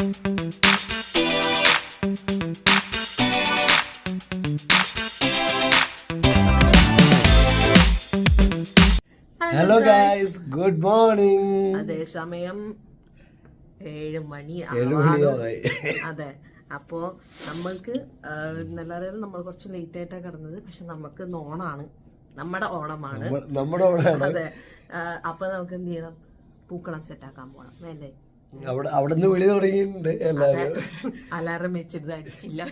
Hello guys, good morning. അതെ, സമയം 7 മണി. അതെ, അപ്പോ നമ്മൾക്ക് എല്ലാവരും നമ്മൾ കുറച്ച് ലേറ്റ് ആയിട്ടാണ് കിടന്നത്. പക്ഷെ നമുക്ക് ഓണാണ്, നമ്മുടെ ഓണമാണ്. അതെ, അപ്പൊ നമുക്ക് എന്ത് ചെയ്യണം? പൂക്കളം സെറ്റാക്കാൻ പോകണം, വേണ്ടേ? അവിടെ നിന്ന് വിളി തുടങ്ങിയിട്ടുണ്ട് എല്ലാവരും. അലാറം വെച്ചിട്ട് അടിച്ചില്ല.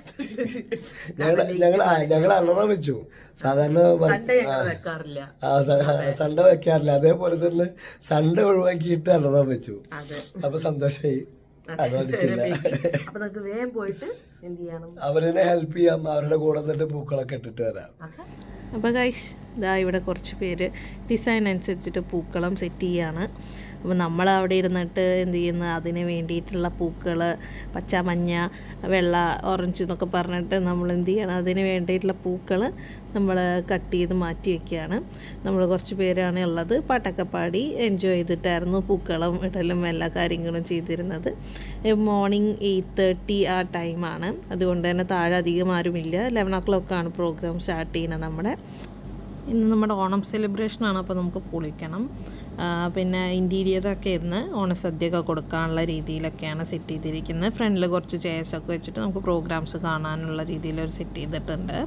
ഞങ്ങൾ അലാറം വെച്ചു. സാധാരണ സൺഡേ വെക്കാറില്ല, സൺഡേ വെക്കാറില്ല. അതേപോലെ തന്നെ സൺഡേ ഒഴിവാക്കിയിട്ട് അലാറം വെച്ചു. അപ്പൊ സന്തോഷമായി. അപ്പൊ നമുക്ക് വേഗം പോയിട്ട് എന്ത് ചെയ്യണം? അവരെ ഹെൽപ്പ് ചെയ്യാം, അവരുടെ കൂടെ നിന്നിട്ട് പൂക്കളൊക്കെ ഇട്ടിട്ട് വരാം. അപ്പോൾ ഗൈസ്, ഇതാ ഇവിടെ കുറച്ച് പേര് ഡിസൈൻ അനുസരിച്ചിട്ട് പൂക്കളം സെറ്റ് ചെയ്യാണ്. അപ്പോൾ നമ്മൾ അവിടെ ഇരുന്നിട്ട് എന്ത് ചെയ്യുന്നു, അതിന് വേണ്ടിയിട്ടുള്ള പൂക്കൾ പച്ച, മഞ്ഞ, വെള്ള, ഓറഞ്ച് എന്നൊക്കെ പറഞ്ഞിട്ട് നമ്മൾ എന്ത് ചെയ്യണം, അതിന് വേണ്ടിയിട്ടുള്ള പൂക്കൾ നമ്മൾ കട്ട് ചെയ്ത് മാറ്റി വയ്ക്കുകയാണ്. നമ്മൾ കുറച്ച് പേരാണ് ഉള്ളത്. പാട്ടൊക്കെ പാടി എൻജോയ് ചെയ്തിട്ടായിരുന്നു പൂക്കളം ഇടലും എല്ലാ കാര്യങ്ങളും ചെയ്തിരുന്നത്. മോർണിംഗ് 8:30 ആ ടൈമാണ്. അതുകൊണ്ട് തന്നെ താഴെ അധികം ആരുമില്ല. 11 o'clock ആണ് പ്രോഗ്രാം സ്റ്റാർട്ട് ചെയ്യുന്നത്. ഇന്ന് നമ്മുടെ ഓണം സെലിബ്രേഷനാണ്. അപ്പോൾ നമുക്ക് പൊളിക്കണം. പിന്നെ ഇൻറ്റീരിയറൊക്കെ ഇന്ന് ഓണസദ്യയൊക്കെ കൊടുക്കാനുള്ള രീതിയിലൊക്കെയാണ് സെറ്റ് ചെയ്തിരിക്കുന്നത്. ഫ്രണ്ടിൽ കുറച്ച് ചെയർസൊക്കെ വെച്ചിട്ട് നമുക്ക് പ്രോഗ്രാംസ് കാണാനുള്ള രീതിയിലൊരു സെറ്റ് ചെയ്തിട്ടുണ്ട്.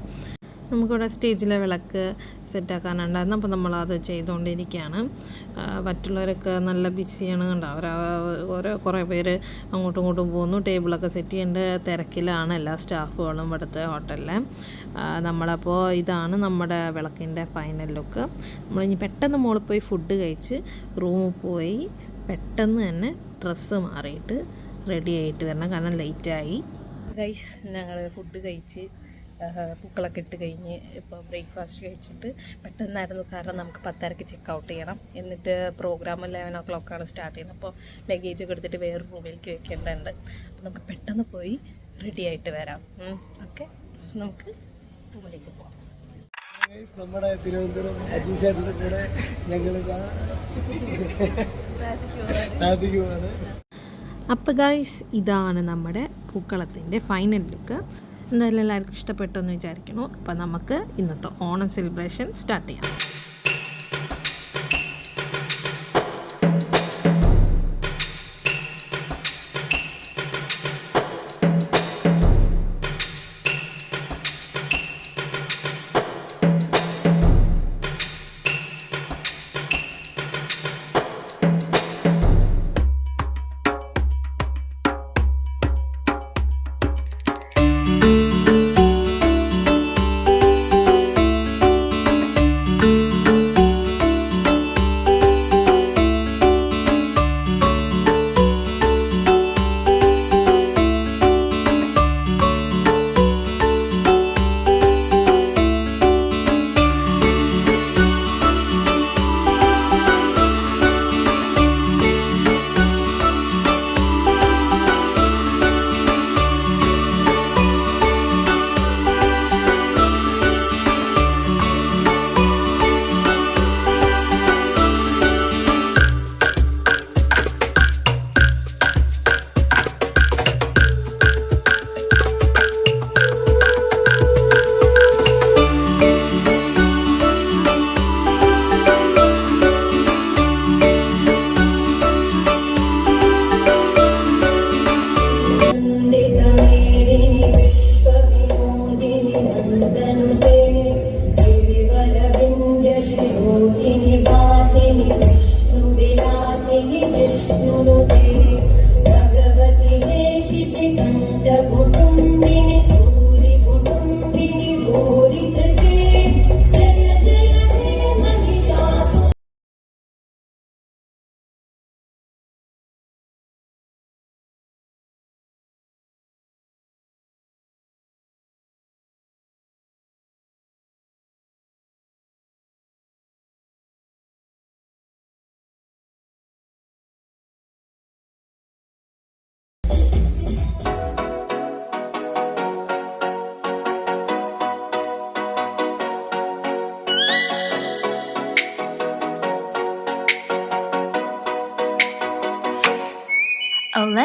നമുക്കിവിടെ സ്റ്റേജിലെ വിളക്ക് സെറ്റാക്കാനുണ്ടായിരുന്നു. അപ്പോൾ നമ്മളത് ചെയ്തുകൊണ്ടിരിക്കുകയാണ്. മറ്റുള്ളവരൊക്കെ നല്ല ബിസിയാണ്. കണ്ടോ, കുറേ പേര് അങ്ങോട്ടും ഇങ്ങോട്ടും പോകുന്നു. ടേബിളൊക്കെ സെറ്റ് ചെയ്യേണ്ട തിരക്കിലാണ് എല്ലാ സ്റ്റാഫുകളും ഇവിടുത്തെ ഹോട്ടലിൽ. നമ്മളപ്പോൾ ഇതാണ് നമ്മുടെ വിളക്കിൻ്റെ ഫൈനൽ ലുക്ക്. നമ്മളിനി പെട്ടെന്ന് മുകളിൽ പോയി ഫുഡ് കഴിച്ച് റൂമിൽ പോയി പെട്ടെന്ന് തന്നെ ഡ്രസ്സ് മാറിയിട്ട് റെഡി ആയിട്ട് വരണം, കാരണം ലേറ്റായി. ഗൈസ്, ഞങ്ങൾ ഫുഡ് കഴിച്ച് പൂക്കളൊക്കെ ഇട്ട് കഴിഞ്ഞ് ഇപ്പോൾ ബ്രേക്ക്ഫാസ്റ്റ് കഴിച്ചിട്ട് പെട്ടെന്നായിരുന്നു. കാരണം നമുക്ക് 10:30 ചെക്ക് ഔട്ട് ചെയ്യണം. എന്നിട്ട് പ്രോഗ്രാം 11 o'clock ആണ് സ്റ്റാർട്ട് ചെയ്യുന്നത്. അപ്പോൾ ലഗേജൊക്കെ എടുത്തിട്ട് വേറെ റൂമിലേക്ക് വെക്കേണ്ടതുണ്ട്. അപ്പോൾ നമുക്ക് പെട്ടെന്ന് പോയി റെഡി ആയിട്ട് വരാം. ഓക്കെ, നമുക്ക് റൂമിലേക്ക് പോകാം. നമ്മുടെ തിരുവനന്തപുരം അജീഷേട്ടൻ്റെ കൂടെ ഞങ്ങൾ അപ്പോൾ ഗൈസ്, ഇതാണ് നമ്മുടെ പൂക്കളത്തിൻ്റെ ഫൈനൽ ലുക്ക്. എന്തായാലും എല്ലാവർക്കും ഇഷ്ടപ്പെട്ടെന്ന് വിചാരിക്കുന്നു. അപ്പോൾ നമുക്ക് ഇന്നത്തെ ഓണം സെലിബ്രേഷൻ സ്റ്റാർട്ട് ചെയ്യാം.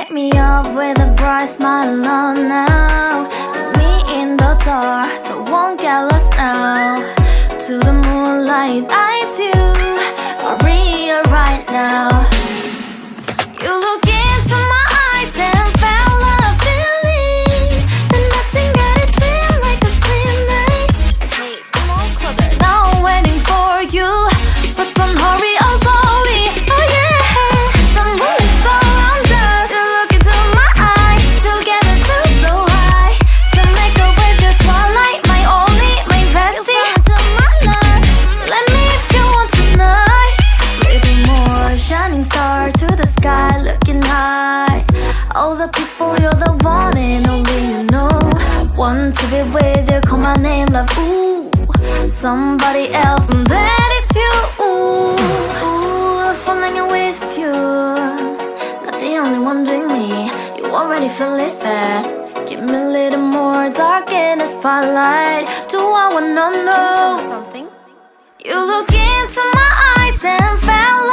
wake me up with a bright smile on now. Put me in the dark, so won't get lost now. To the moonlight, eyes you, Maria right now. You look into my eyes and felt a feeling that nothing got it feel like a slim night. Hey, come on closer. Now I'm waiting for you, but don't hurry, oh slowly. Oh yeah, the moon is around us. You look into my eyes, together feel so high. To make a way the twilight, my only, my bestie. To my love, let me if you want tonight. Little more shining star to the sky, looking high. All the people, you're the one and only you know. Want to be with you, call my name, love. Ooh, somebody else, and that is you. Ooh, falling in with you. Not the only one doing me. You already feel it there. Give me a little more dark in the spotlight. Do I wanna know something? You look into my eyes and felt